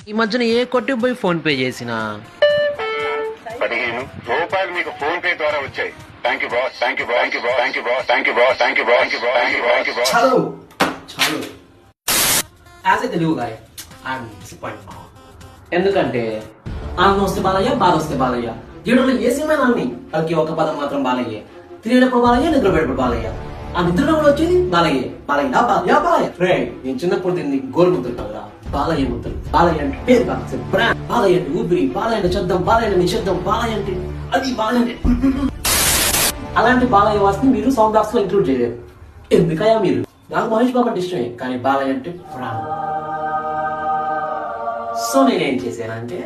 ఈ మధ్యన ఏ కొట్టి పోయి ఫోన్ పే చేసినా 15 మీకు ఫోన్ పే ద్వారా వచ్చాయి. Thank you boss, thank you boss, thank you boss, thank you boss, thank you boss, thank you boss, thank you boss. చాలు చాలు. As a Telugu guy I'm disappoint. ఎందుకంటే ఆనందం వస్తే బాలయ్య, బాధ వస్తే బాలయ్య. థియేటర్లో ఏ సినిమా అన్ని వాళ్ళకి ఒక పదం మాత్రం బాలయ్యే. తినేటప్పుడు బాలయ్య, నిద్రపోయేటప్పుడు బాలయ్య. ఆ నిద్రలో కూడా వచ్చేది బాలయ్య బాలయ్య బాలయ్య బాలయ్య. రే నేను చిన్నప్పుడు తింది గోల్ ముద్దలు కదా, బాలయ్య ముద్దలు. బాలయ్య అంటే పేరు కాదు, బ్రాండ్. బాలయ్య అంటే ఊపిరి, బాలయ్య అంటే శబ్దం, బాలయ్య అంటే నిశ్శబ్దం, బాలయ్య అంటే అది బాలయ్య అంటే. అలాంటి బాలయ్య వాసిని మీరు సౌండ్ బాక్స్ లో ఇంక్లూడ్ చేయలేరు. ఎందుకయ్యా మీరు? నాకు మహేష్ బాబు అంటే ఇష్టమే, కానీ బాలయ్య అంటే ప్రాణం. సో నేనేం చేశానంటే